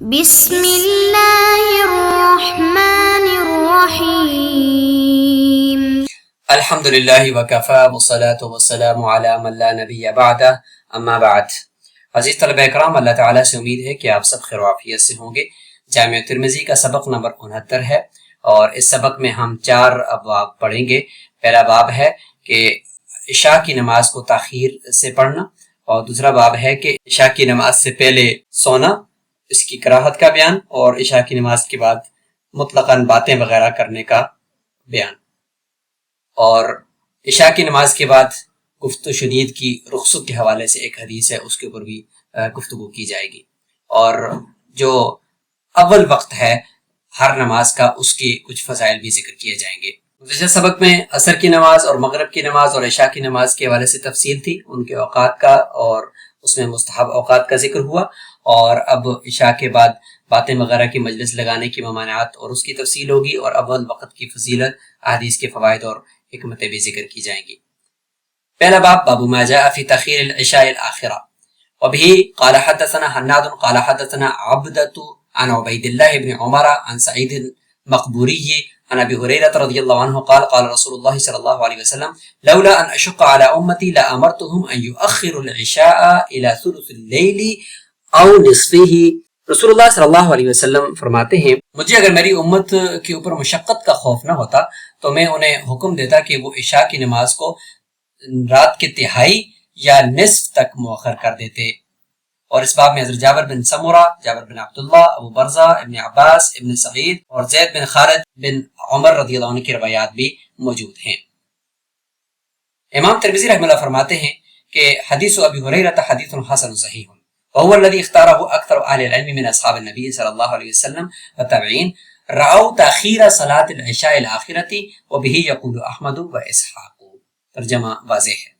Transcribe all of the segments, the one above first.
بسم اللہ الرحمن الرحیم الحمدللہ وکفا والصلاة والسلام علی من لا نبی بعدہ اما بعد۔ عزیز طلبہ اکرام، اللہ تعالیٰ سے امید ہے کہ آپ سب خیر و عافیت سے ہوں گے۔ جامع ترمذی کا سبق نمبر 69 ہے اور اس سبق میں ہم 4 ابواب پڑھیں گے۔ پہلا باب ہے کہ عشاء کی نماز کو تاخیر سے پڑھنا، اور دوسرا باب ہے کہ عشاء کی نماز سے پہلے سونا، اس کی کراہت کا بیان، اور عشاء کی نماز کے بعد مطلقاً باتیں وغیرہ کرنے کا بیان، اور عشاء کی نماز کے بعد گفتگو شدید کی رخصت کے حوالے سے ایک حدیث ہے، اس کے اوپر بھی گفتگو کی جائے گی، اور جو اول وقت ہے ہر نماز کا اس کے کچھ فضائل بھی ذکر کیے جائیں گے۔ گزشتہ سبق میں عصر کی نماز اور مغرب کی نماز اور عشاء کی نماز کے حوالے سے تفصیل تھی، ان کے اوقات کا، اور اس میں مستحب اوقات کا ذکر ہوا، اور اب عشاء کے بعد باتیں وغیرہ کی مجلس لگانے کی ممانعات اور اس کی تفصیل ہوگی، اور اول وقت کی فضیلت، احادیث کے فوائد اور حکمتیں بھی ذکر کی جائیں گی۔ پہلا باب، باب ما جاء فی تاخیر العشاء الاخرہ، وبه قال حدثنا حناد قال حدثنا عبدة عن عبید اللہ بن عمر عن سعید مقبوری عن ابی هريرة رضی اللہ عنہ قال قال رسول اللہ صلی اللہ علیہ وسلم لولا ان اشق على امتی لامرتهم ان يؤخروا العشاء الى ثلث الليل او نصفه۔ رسول اللہ صلی اللہ علیہ وسلم فرماتے ہیں، مجھے اگر میری امت کے اوپر مشقت کا خوف نہ ہوتا تو میں انہیں حکم دیتا کہ وہ عشاء کی نماز کو رات کے تہائی یا نصف تک مؤخر کر دیتے۔ اور اس باب میں حضرت جابر بن سمرہ، جابر بن عبداللہ، ابو برزہ، ابن عباس، ابن سعید اور زید بن خالد بن عمر رضی اللہ عنہ کی روایات بھی موجود ہیں۔ امام ترمذی رحمہ اللہ فرماتے ہیں کہ حدیث ابی ہریرہ حدیث حسن صحیح، وهو الذي اختاره اکثر اہل العلم من اصحاب النبی صلی اللہ علیہ وسلم والتابعین، رأوا تاخیر صلاة العشاء الاخرة وبه يقول احمد واسحاق۔ ترجمہ واضح ہے۔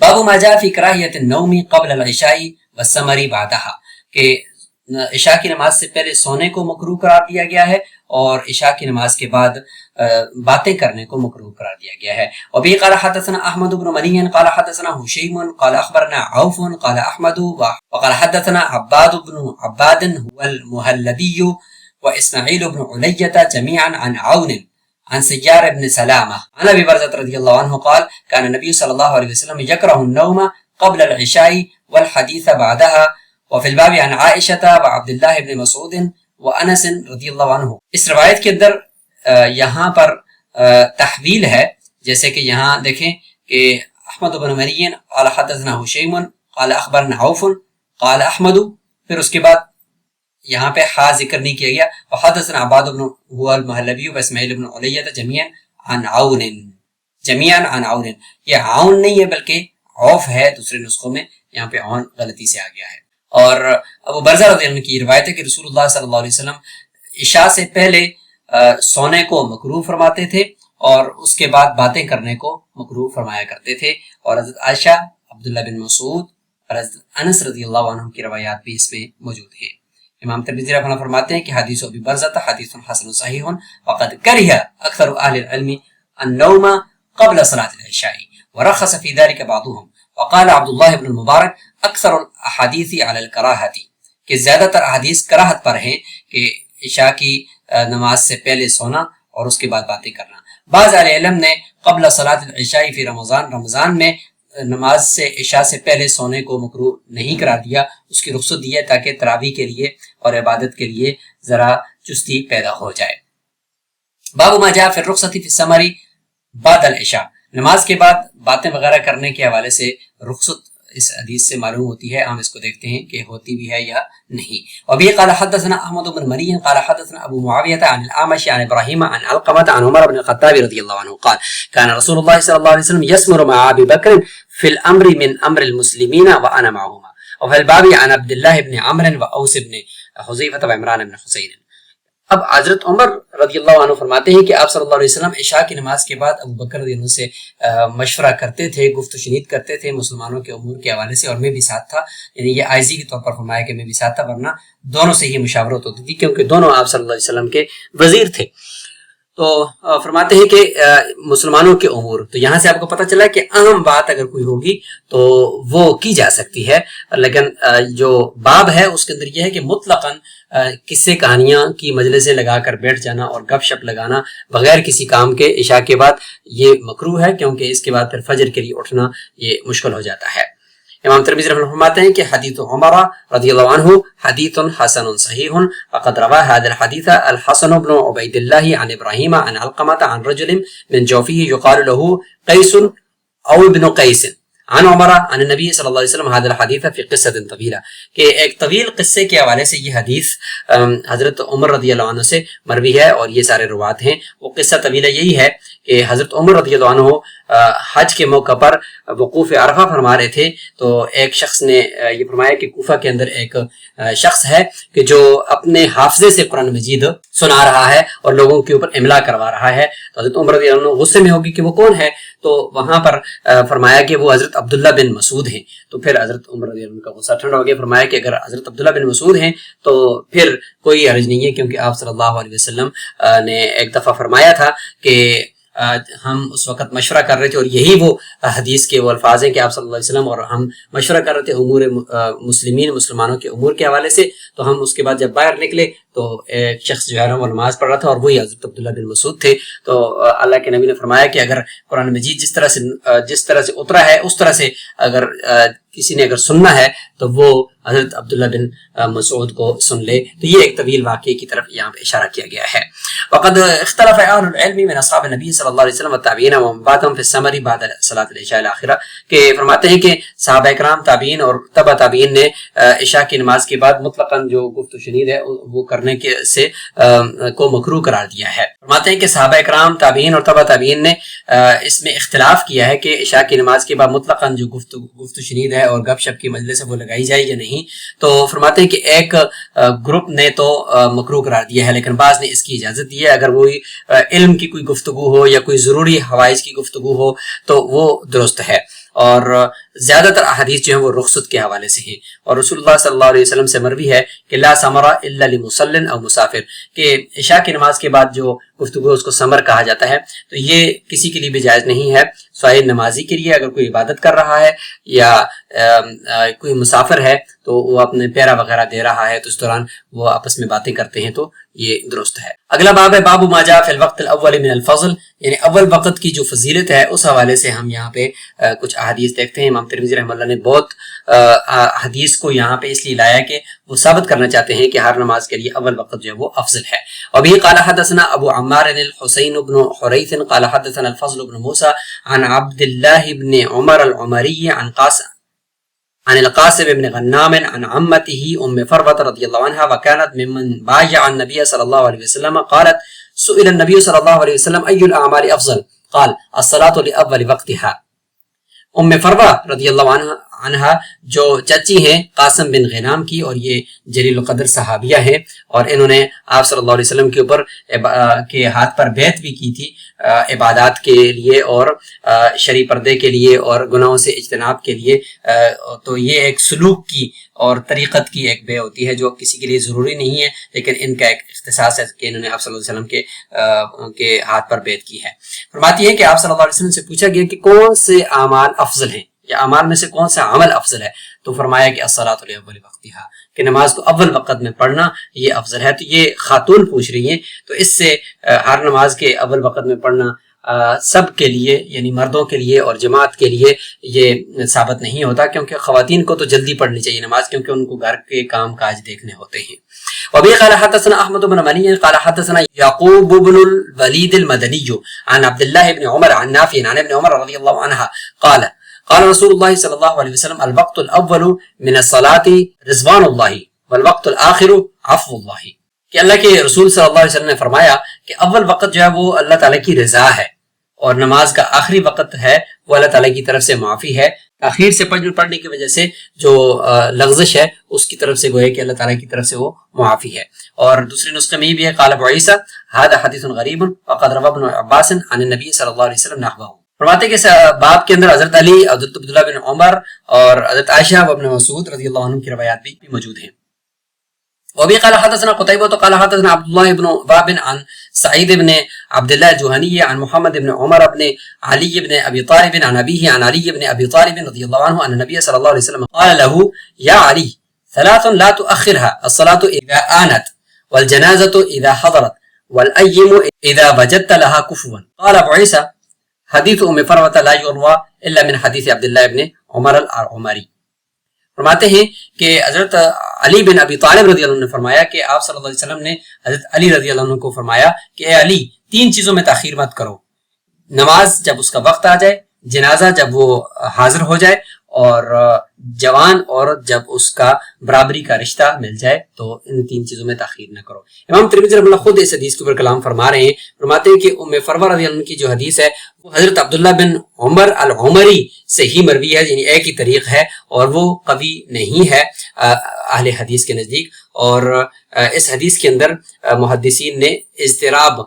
باب ما جاء فی کراہیت النوم قبل العشاء والسمر بعدها، کہ عشاء کی نماز سے پہلے سونے کو مکروہ قرار دیا گیا ہے اور عشاء کی نماز کے بعد باتیں کرنے کو مکروہ قرار دیا گیا ہے۔ وبه قال حدثنا احمد بن منی قال حدثنا هشیم قال اخبرنا عوف قال احمد وقال حدثنا عباد بن عباد هو المهلبي واسماعیل بن علیہ جميعا عن عون عن سیار بن سلامہ عن ابی برزة رضی اللہ عنہ قال كان النبي صلی اللہ علیہ وسلم يكره النوم قبل العشاء والحديث بعدها، وفي الباب عن عائشة وعبد الله بن مسعود وانس رضی اللہ عنہ۔ اس روایت کے اندر یہاں پر تحویل ہے، جیسے کہ یہاں دیکھیں کہ احمد بن مرین قال حدثنا هشیم قال اخبرنا عوف قال احمد، پھر اس کے بعد یہاں پہ ہا ذکر نہیں کیا گیا، وحدثنا عباد بن هو المهلبي واسماعیل بن علیہ جميعا عن عون، جميعا عن عون، یہ عون نہیں ہے بلکہ عوف ہے، دوسرے نسخوں میں یہاں پہ عون غلطی سے آ گیا ہے۔ اور ابو برزہ رضی اللہ عنہ کی روایت ہے کہ رسول اللہ صلی اللہ علیہ وسلم عشاء سے پہلے سونے کو مکروہ فرماتے تھے اور اس کے بعد باتیں کرنے کو مکروہ فرمایا کرتے تھے، اور حضرت عائشہ، عبداللہ بن مسعود اور حضرت انس رضی اللہ عنہ کی روایات بھی اس میں موجود ہیں۔ امام ترمذی رحمہ اللہ فرماتے ہیں کہ حدیث ابی برزہ حدیث حسن صحیح وقد کرہ اکثر اہل العلم النوم قبل صلاة العشاء ورخص في ذلك بعضهم، وقال عبد الله بن المبارک اکثر الاحادیث علی الکراہۃ، کہ زیادہ تر احادیث کراہت پر ہیں کہ عشاء کی نماز سے پہلے سونا اور اس کے بعد باتیں کرنا۔ بعض اہل علم نے قبل صلاة العشاء فی رمضان میں نماز سے عشاء سے پہلے سونے کو مکروہ نہیں قرار دیا، اس کی رخصت دی ہے تاکہ تراویح کے لیے اور عبادت کے لیے ذرا چستی پیدا ہو جائے۔ باب ما جاء فی الرخصۃ فی السمر بعد العشاء، نماز کے بعد باتیں وغیرہ کرنے کے حوالے سے رخصت اس حدیث سے معلوم ہوتی ہے، ہم اس کو دیکھتے ہیں کہ ہوتی بھی ہے یا نہیں۔ وبه قال حدثنا احمد بن منی قال حدثنا ابو معاویہ عن الاعمش عن ابراہیم عن علقمة عن عمر بن الخطاب رضی اللہ عنہ قال كان رسول الله صلی اللہ علیہ وسلم يسمر مع ابي بکر في الامر من امر المسلمین وانا معهما، وفي الباب عن عبد الله بن عمرو واوس بن حذیفہ وعمران بن حسین۔ اب حضرت عمر رضی اللہ عنہ فرماتے ہیں کہ آپ صلی اللہ علیہ وسلم عشاء کی نماز کے بعد ابو بکر رضی اللہ عنہ سے مشورہ کرتے تھے، گفت و شنید کرتے تھے مسلمانوں کے امور کے حوالے سے، اور میں بھی ساتھ تھا، یعنی یہ عائزی کے طور پر فرمایا کہ میں بھی ساتھ تھا، ورنہ دونوں سے ہی مشاورت ہوتی تھی کیونکہ دونوں آپ صلی اللہ علیہ وسلم کے وزیر تھے۔ تو فرماتے ہیں کہ مسلمانوں کے امور، تو یہاں سے آپ کو پتہ چلا کہ اہم بات اگر کوئی ہوگی تو وہ کی جا سکتی ہے، لیکن جو باب ہے اس کے اندر یہ ہے کہ مطلقاً قصے کہانیاں کی مجلسیں لگا کر بیٹھ جانا اور گپ شپ لگانا بغیر کسی کام کے عشاء کے بعد یہ مکروہ ہے، کیونکہ اس کے بعد پھر فجر کے لیے اٹھنا یہ مشکل ہو جاتا ہے۔ امام ترمذی رحمہ اللہ فرماتے ہیں کہ حدیث عمر رضی اللہ عنہ حدیث حسن صحیح وقد روى هذا الحديث الحسن بن عبید اللہ عن ابراہیم عن علقمة عن رجل من جوفه يقال له قیس او ابن قیس عن عمر عن النبی صلی اللہ علیہ وسلم هذا الحديث في قصة طویلہ، کہ ایک طویل قصے کے حوالے سے یہ حدیث حضرت عمر رضی اللہ عنہ سے مروی ہے، اور یہ سارے روات ہیں۔ وہ قصہ طویلہ یہی ہے کہ حضرت عمر رضی اللہ عنہ حج کے موقع پر وقوف عرفہ فرما رہے تھے، تو ایک شخص نے یہ فرمایا کہ کوفہ کے اندر ایک شخص ہے کہ جو اپنے حافظے سے قرآن مجید سنا رہا ہے اور لوگوں کے اوپر املا کروا رہا ہے، تو حضرت عمر رضی اللہ عنہ غصے میں ہوگی کہ وہ کون ہے، تو وہاں پر فرمایا کہ وہ حضرت عبداللہ بن مسعود ہیں۔ تو پھر حضرت عمر رضی اللہ عنہ کا غصہ ٹھنڈا ہو گیا، فرمایا کہ اگر حضرت عبداللہ بن مسعود ہیں تو پھر کوئی حرج نہیں ہے، کیونکہ آپ صلی اللہ علیہ وسلم نے ایک دفعہ فرمایا تھا کہ ہم اس وقت مشورہ کر رہے تھے، اور یہی وہ حدیث کے وہ الفاظ ہیں کہ آپ صلی اللہ علیہ وسلم اور ہم مشورہ کر رہے تھے امور مسلمانوں کے امور کے حوالے سے، تو ہم اس کے بعد جب باہر نکلے تو ایک شخص جو ہے نا وہ نماز پڑھ رہا تھا، اور وہی حضرت عبداللہ بن مسعود تھے۔ تو اللہ کے نبی نے فرمایا کہ اگر قرآن مجید جس طرح سے اترا ہے اس طرح سے اگر کسی نے اگر سننا ہے تو وہ حضرت عبداللہ بن مسعود کو سن لے۔ تو یہ ایک طویل واقعے کی طرف یہاں پہ اشارہ کیا گیا ہے۔ وقد اختلف اہل العلم من اصحاب النبی صلی اللہ علیہ وسلم والتابعین ومن بعدهم في السمر بعد صلاۃ العشاء الاخرہ، کہ فرماتے ہیں کہ صحابہ کرام، تابعین اور تبع تابعین نے عشاء کی نماز کے بعد مطلقاً جو گفت و شنید ہے وہ کرنے کے سے کو مکروہ قرار دیا ہے۔ فرماتے ہیں کہ صحابہ کرام، تابعین اور تبع تابعین نے اس میں اختلاف کیا ہے کہ عشاء کی نماز کے بعد مطلقاً جو گفت و شنید ہے اور گپ شپ کی مجلس ہے وہ لگائی جائے یا نہیں۔ تو فرماتے ہیں کہ ایک گروپ نے تو مکروہ قرار دیا ہے، لیکن بعض نے اس کی اجازت دی ہے۔ اگر وہی علم کی کوئی گفتگو ہو یا کوئی ضروری حوائج کی گفتگو ہو تو وہ درست ہے، اور زیادہ تر احادیث جو ہیں وہ رخصت کے حوالے سے ہیں، اور رسول اللہ صلی اللہ علیہ وسلم سے مروی ہے کہ لا ثمر الا لمصل او مسافر، کہ عشاء کی نماز کے بعد جو گفتگو اس کو سمر کہا جاتا ہے، تو یہ کسی کے لیے بھی جائز نہیں ہے سوائے نمازی کے لیے۔ اگر کوئی عبادت کر رہا ہے یا کوئی مسافر ہے تو وہ اپنے پیرا وغیرہ دے رہا ہے، تو اس دوران وہ آپس میں باتیں کرتے ہیں تو یہ درست ہے۔ اگلا باب ہے باب ما جاء فی الوقت الاول من الفضل، یعنی اول وقت کی جو فضیلت ہے اس حوالے سے ہم یہاں پہ کچھ احادیث دیکھتے ہیں۔ امام ترمذی رحمہ اللہ نے بہت حدیث کو یہاں پہ اس لیے لایا کہ وہ ثابت کرنا چاہتے ہیں کہ ہر نماز کے لیے اول وقت جو ہے وہ افضل ہے۔ وبه قال حدثنا ابو عمار الحسين بن حريث قال حدثنا الفضل بن موسى عن عبد الله بن عمر العمري عن القاسم بن غنام عن عمته ام فروة رضي الله عنها وكانت ممن بايع النبي صلى الله عليه وسلم قالت سئل النبي صلى الله عليه وسلم اي الاعمال افضل قال الصلاة لاول وقتها۔ ام فروہ رضی اللہ عنہا جو چچی ہیں قاسم بن غنام کی، اور یہ جلیل القدر صحابیہ ہیں، اور انہوں نے آپ صلی اللہ علیہ وسلم کے اوپر کے ہاتھ پر بیعت بھی کی تھی عبادات کے لیے اور شرعی پردے کے لیے اور گناہوں سے اجتناب کے لیے۔ تو یہ ایک سلوک کی اور طریقت کی ایک بیع ہوتی ہے جو کسی کے لیے ضروری نہیں ہے، لیکن ان کا ایک اختصاص ہے کہ انہوں نے آپ صلی اللہ علیہ وسلم کے ہاتھ پر بیعت کی ہے۔ فرماتی ہے کہ آپ صلی اللہ علیہ وسلم سے پوچھا گیا کہ کون سے اعمال افضل ہیں، یا اعمال میں سے کون سا عمل افضل ہے، تو فرمایا کہ الصلاۃ لاول وقتها، کہ نماز کو اول وقت میں پڑھنا یہ افضل ہے۔ تو یہ خاتون پوچھ رہی ہیں، تو اس سے ہر نماز کے اول وقت میں پڑھنا سب کے لیے، یعنی مردوں کے لیے اور جماعت کے لیے یہ ثابت نہیں ہوتا، کیونکہ خواتین کو تو جلدی پڑھنی چاہیے نماز، کیونکہ ان کو گھر کے کام کاج دیکھنے ہوتے ہیں۔ وبه قال حدثنا احمد بن مني قال حدثنا يعقوب بن الوليد المدني عن عبد الله بن عمر عن نافع عن ابن عمر رضي الله عنها قال رسول الله صلى الله عليه وسلم الوقت الاول من الصلاة رضوان الله والوقت الاخر عفو الله، کہ اللہ کے رسول صلی اللہ علیہ وسلم نے فرمایا کہ اول وقت جو ہے وہ اللہ تعالیٰ کی رضا ہے، اور نماز کا آخری وقت ہے وہ اللہ تعالیٰ کی طرف سے معافی ہے۔ تاخیر سے پڑھنے کی وجہ سے جو لغزش ہے اس کی طرف سے گویا کہ اللہ تعالیٰ کی طرف سے وہ معافی ہے۔ اور دوسری نسخے میں یہ بھی ہے قال ابو عیسیٰ هذا حدیث غریب وقد روى ابن عباس عن النبی صلی اللہ علیہ وسلم نحوه۔ فرماتے کہ باب کے اندر حضرت علی، حضرت عبداللہ بن عمر اور حضرت عائشہ و ابن مسعود رضی اللہ عنہ کی روایات بھی موجود ہیں۔ وبه قال حدثنا قتيبة قال حدثنا عبد الله بن وهب عن سعيد بن عبد الله الجهني عن محمد بن عمر بن علي بن أبي طالب عن أبيه عن علي بن أبي طالب رضي الله عنه أن النبي صلى الله عليه وسلم قال له يا علي ثلاث لا تؤخرها الصلاة إذا آنت والجنازة إذا حضرت والأيم إذا وجدت لها كفوا. قال أبو عيسى حديث أم فروة لا يروى إلا من حديث عبد الله بن عمر العمري. فرماتے ہیں کہ حضرت علی بن ابی طالب رضی اللہ عنہ نے فرمایا کہ آپ صلی اللہ علیہ وسلم نے حضرت علی رضی اللہ عنہ کو فرمایا کہ اے علی 3 چیزوں میں تاخیر مت کرو، نماز جب اس کا وقت آ جائے، جنازہ جب وہ حاضر ہو جائے، اور جوان عورت جب اس کا برابری کا رشتہ مل جائے، تو ان 3 چیزوں میں تاخیر نہ کرو۔ امام ترمذی رحمہ اللہ خود اس حدیث کے اوپر کلام فرما رہے ہیں، فرماتے ہیں کہ ام فروہ رضی اللہ عنہ کی جو حدیث ہے وہ حضرت عبداللہ بن عمر العمری سے ہی مروی ہے، یعنی ایک ہی طریق ہے، اور وہ قوی نہیں ہے اہل حدیث کے نزدیک، اور اس حدیث کے اندر محدثین نے اضطراب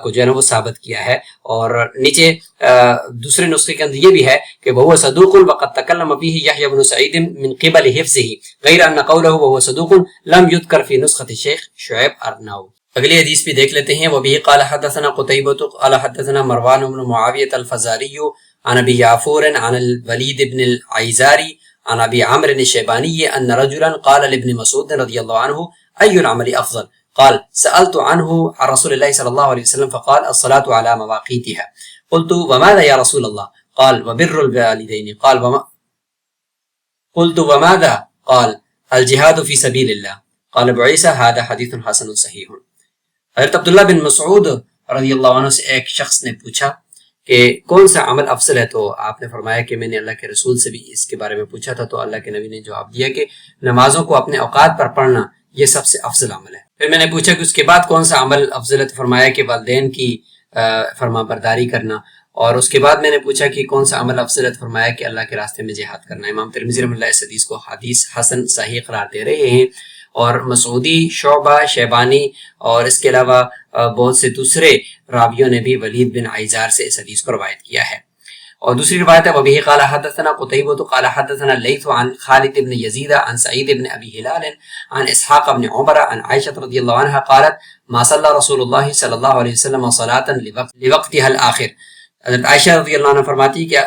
کو جو ہے نا وہ ثابت کیا ہے، اور نیچے دوسرے نسخے کے اندر یہ بھی ہے کہ وهو صدوق وقد تكلم فيه يحيى بن سعيد من قبل حفظه غير ان قوله وهو صدوق لم يذكر في نسخة الشيخ شعيب ارناؤ۔ اگلی حدیث بھی دیکھ لیتے ہیں۔ وبه قال حدثنا قتيبة قال حدثنا مروان بن معاوية الفزاري عن ابي يعفور عن الوليد بن العيزاري عن ابي عمرو الشيباني ان رجلا قال لابن مسعود رضي الله عنه اي العمل افضل؟ قال سألت عنه عن رسول الله صلى الله عليه وسلم فقال الصلاة على مواقيتها۔ قلت وماذا يا رسول الله؟ قال وبر الوالدين۔ قلت وماذا؟ قال الجهاد في سبيل الله۔ قال ابو عيسى هذا حديث حسن صحيح۔ حضرت عبداللہ بن مسعود رضی اللہ عنہ سے ایک شخص نے پوچھا کہ کون سا عمل افضل ہے، تو آپ نے فرمایا کہ میں نے اللہ کے رسول سے بھی اس کے بارے میں پوچھا تھا، تو اللہ کے نبی نے جواب دیا کہ نمازوں کو اپنے اوقات پر پڑھنا یہ سب سے افضل عمل ہے۔ پھر میں نے پوچھا کہ اس کے بعد کون سا عمل افضل ہے، تو فرمایا کہ والدین کی فرما برداری کرنا، اور اس کے بعد میں نے پوچھا کہ کون سا عمل افضل ہے، تو فرمایا کہ اللہ کے راستے میں جہاد کرنا۔ امام ترمذی رحمۃ اللہ اس حدیث کو حدیث حسن صحیح قرار دے رہے ہیں، اور مسعودی، شعبہ، شیبانی اور اس کے علاوہ بہت سے دوسرے راویوں نے بھی ولید بن عیزار سے اس حدیث کو روایت کیا ہے۔ اور دوسری روایت ہے وبه قال حدثنا قتيبة قال حدثنا الليث عن خالد بن يزيد عن سعيد بن ابي هلال عن اسحاق بن عمر عن عائشة رضي الله عنها قالت ما صلى رسول الله صلى الله عليه وسلم صلاة لوقتها الاخر۔ حضرت عائشہ رضی اللہ عنہ فرماتی کہ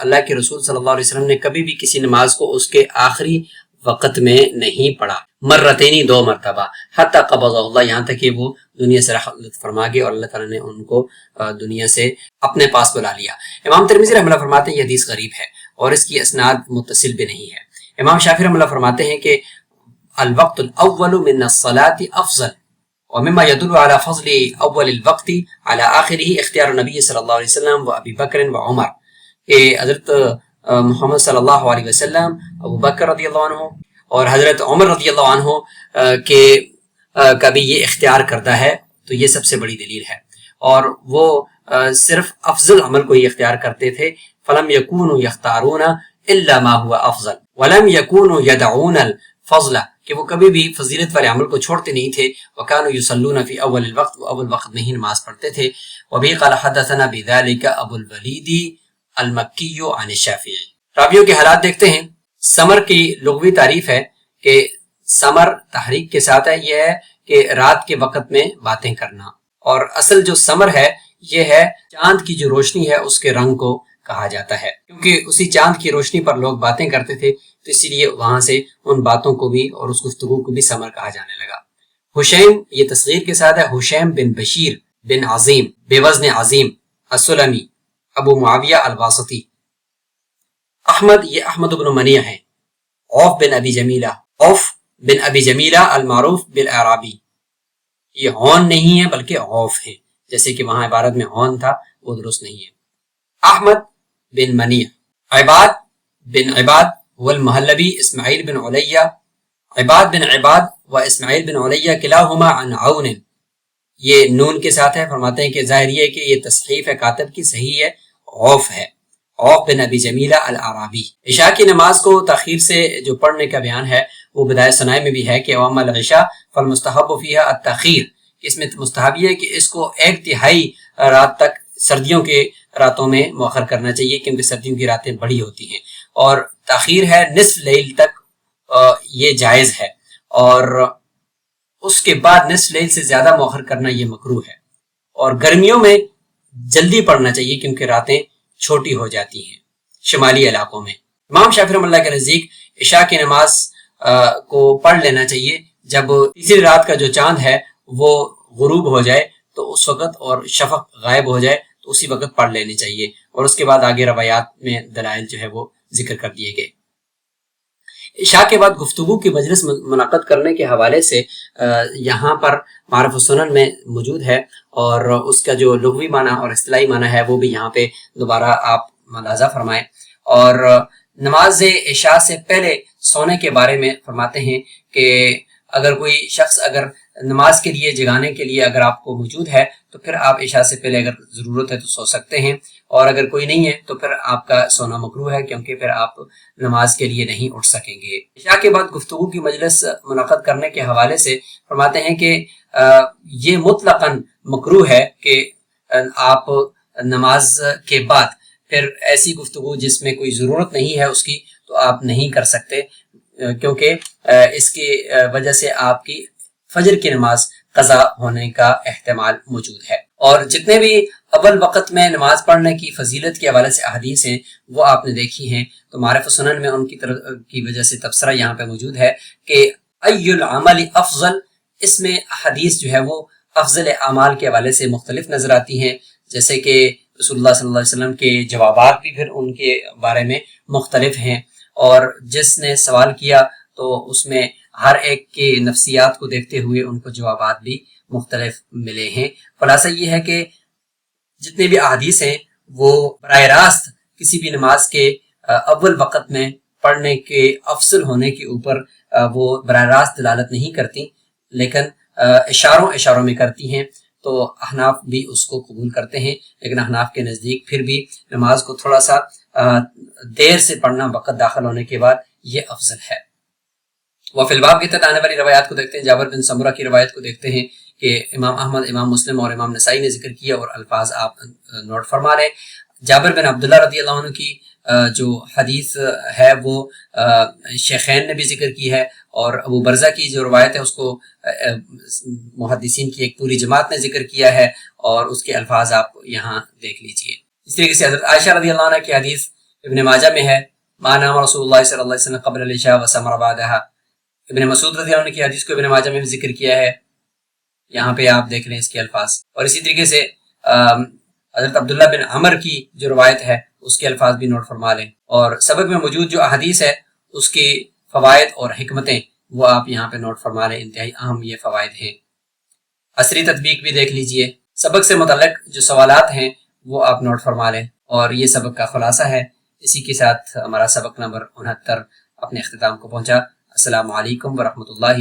اللہ کے رسول صلی اللہ علیہ وسلم نے کبھی بھی کسی نماز کو اس کے آخری وقت میں نہیں پڑھا، مرتینی 2 مرتبہ، حتی قبض اللہ، یہاں تک کہ وہ دنیا سے رحلت فرما گئے اور اللہ تعالیٰ نے ان کو دنیا سے اپنے پاس بلا لیا۔ امام ترمذی رحمہ اللہ فرماتے ہیں یہ حدیث غریب ہے اور اس کی اسناد متصل بھی نہیں ہے۔ امام شافعی رحمہ اللہ فرماتے ہیں کہ الوقت الاول من الصلاة افضل، ومما يدل على فضل اول الوقت على آخره اختیار النبی صلی اللہ علیہ وسلم و ابی بکر و عمر، کہ حضرت محمد صلی اللہ علیہ وسلم، ابو بکر رضی اللہ عنہ اور حضرت عمر رضی اللہ عنہ کے کبھی یہ اختیار کرتا ہے، تو یہ سب سے بڑی دلیل ہے، اور وہ صرف افضل عمل کو ہی اختیار کرتے تھے۔ فلم یکونوا یختارون الا ما هو افضل ولم یکونوا یدعون الفضل، کہ وہ کبھی بھی فضیلت والے عمل کو چھوڑتے نہیں تھے۔ وکانوا یصلون فی اول الوقت، وہ اول وقت میں ہی نماز پڑھتے تھے۔ وبه قال حدثنا بذلك ابو الولید المکی عن الشافعی۔ راویوں کے حالات دیکھتے ہیں۔ سمر کی لغوی تعریف ہے کہ سمر تحریک کے ساتھ ہے، یہ ہے کہ رات کے وقت میں باتیں کرنا، اور اصل جو سمر ہے یہ ہے چاند کی جو روشنی ہے اس کے رنگ کو کہا جاتا ہے، کیونکہ اسی چاند کی روشنی پر لوگ باتیں کرتے تھے، تو اسی لیے وہاں سے ان باتوں کو بھی اور اس گفتگو کو بھی سمر کہا جانے لگا۔ حشیم یہ تصغیر کے ساتھ ہے، حشیم بن بشیر بن عظیم بے وزن عظیم السلمی ابو معاویہ الواسطی۔ احمد یہ احمد بن منیع ہیں۔ عوف بن ابی جمیلہ المعروف بالاعرابی، یہ ہون نہیں ہے بلکہ عوف ہیں، جیسے کہ وہاں عبارت میں ہون تھا، وہ درست نہیں ہے۔ احمد بن منیع، عباد بن عباد والمحلبی اسماعیل بن علیہ، عباد بن عباد و اسماعیل بن علیہ کلاہما عن عون، یہ نون کے ساتھ ہے۔ فرماتے ہیں کہ ظاہر یہ ہے کہ یہ تصحیف ہے کاتب کی، صحیح ہے عوف ہے، عوف بن ابی جمیلہ العرابی۔ عشاء کی نماز کو تاخیر سے جو پڑھنے کا بیان ہے وہ بدائے ثنائی میں بھی ہے کہ واما العشاء فالمستحب فیہا التاخیر، اس میں مستحب یہ ہے کہ اس کو 1/3 رات تک سردیوں کے راتوں میں مؤخر کرنا چاہیے، کیونکہ سردیوں کی راتیں بڑی ہوتی ہیں، اور تاخیر ہے نصف لیل تک، یہ جائز ہے، اور اس کے بعد نصف لیل سے زیادہ مؤخر کرنا یہ مکروہ ہے، اور گرمیوں میں جلدی پڑھنا چاہیے کیونکہ راتیں چھوٹی ہو جاتی ہیں شمالی علاقوں میں۔ امام شافعی رحمۃ اللہ کے نزدیک عشاء کی نماز کو پڑھ لینا چاہیے جب تیسری رات کا جو چاند ہے وہ غروب ہو جائے تو اس وقت، اور شفق غائب ہو جائے تو اسی وقت پڑھ لینی چاہیے، اور اس کے بعد آگے روایات میں دلائل جو ہے وہ ذکر کر دیے گئے۔ عشاء کے بعد گفتگو کی مجلس منعقد کرنے کے حوالے سے یہاں پر معارف السنن میں موجود ہے، اور اس کا جو لغوی معنی اور اصطلاحی معنی ہے وہ بھی یہاں پہ دوبارہ آپ ملاحظہ فرمائیں۔ اور نماز عشاء سے پہلے سونے کے بارے میں فرماتے ہیں کہ اگر کوئی شخص اگر نماز کے لیے جگانے کے لیے اگر آپ کو موجود ہے تو پھر آپ عشاء سے پہلے اگر ضرورت ہے تو سو سکتے ہیں، اور اگر کوئی نہیں ہے تو پھر آپ کا سونا مکروہ ہے کیونکہ پھر آپ نماز کے لیے نہیں اٹھ سکیں گے۔ عشاء کے بعد گفتگو کی مجلس منعقد کرنے کے حوالے سے فرماتے ہیں کہ یہ مطلقاً مکروہ ہے کہ آپ نماز کے بعد پھر ایسی گفتگو جس میں کوئی ضرورت نہیں ہے اس کی تو آپ نہیں کر سکتے، کیونکہ اس کی وجہ سے آپ کی فجر کی نماز قضا ہونے کا احتمال موجود ہے۔ اور جتنے بھی اول وقت میں نماز پڑھنے کی فضیلت کے حوالے سے احادیث ہیں وہ آپ نے دیکھی ہیں، تو معارف السنن میں ان کی وجہ سے تبصرہ یہاں پہ موجود ہے کہ ای العمل افضل، اس میں حدیث جو ہے وہ افضل اعمال کے حوالے سے مختلف نظر آتی ہیں، جیسے کہ رسول اللہ صلی اللہ علیہ وسلم کے جوابات بھی پھر ان کے بارے میں مختلف ہیں، اور جس نے سوال کیا تو اس میں ہر ایک کے نفسیات کو دیکھتے ہوئے ان کو جوابات بھی مختلف ملے ہیں۔ خلاصہ یہ ہے کہ جتنے بھی احادیث ہیں وہ براہ راست کسی بھی نماز کے اول وقت میں پڑھنے کے افضل ہونے کے اوپر وہ براہ راست دلالت نہیں کرتی، لیکن اشاروں میں کرتی ہیں، تو احناف بھی اس کو قبول کرتے ہیں، لیکن احناف کے نزدیک پھر بھی نماز کو تھوڑا سا دیر سے پڑھنا وقت داخل ہونے کے بعد یہ افضل ہے۔ وہ فی الباب کے تحت آنے والی روایات کو دیکھتے ہیں، جابر بن سمرہ کی روایت کو دیکھتے ہیں کہ امام احمد، امام مسلم اور امام نسائی نے ذکر کیا، اور الفاظ آپ نوٹ فرما لیں۔ جابر بن عبداللہ رضی اللہ عنہ کی جو حدیث ہے وہ شیخین نے بھی ذکر کی ہے، اور ابو برزہ کی جو روایت ہے اس کو محدثین کی ایک پوری جماعت نے ذکر کیا ہے، اور اس کے الفاظ آپ یہاں دیکھ لیجئے۔ اس طریقے سے حضرت عائشہ رضی اللہ عنہ کی حدیث ابن ماجہ میں ہے، ما نام رسول اللہ صلی اللہ علیہ وسلم قبل العشاء وسمر بعدها۔ ابن مسعود رضی اللہ عنہ کی حدیث کو ابن ماجہ میں بھی ذکر کیا ہے، یہاں پہ آپ دیکھ لیں اس کے الفاظ۔ اور اسی طریقے سے حضرت عبداللہ بن عمر کی جو روایت ہے اس کے الفاظ بھی نوٹ فرما لیں، اور سبق میں موجود جو احادیث ہے اس کی فوائد اور حکمتیں وہ آپ یہاں پہ نوٹ فرما لیں، انتہائی اہم یہ فوائد ہیں۔ عصری تطبیق بھی دیکھ لیجئے، سبق سے متعلق جو سوالات ہیں وہ آپ نوٹ فرما لیں، اور یہ سبق کا خلاصہ ہے۔ اسی کے ساتھ ہمارا سبق نمبر 69 اپنے اختتام کو پہنچا۔ السلام علیکم ورحمۃ اللہ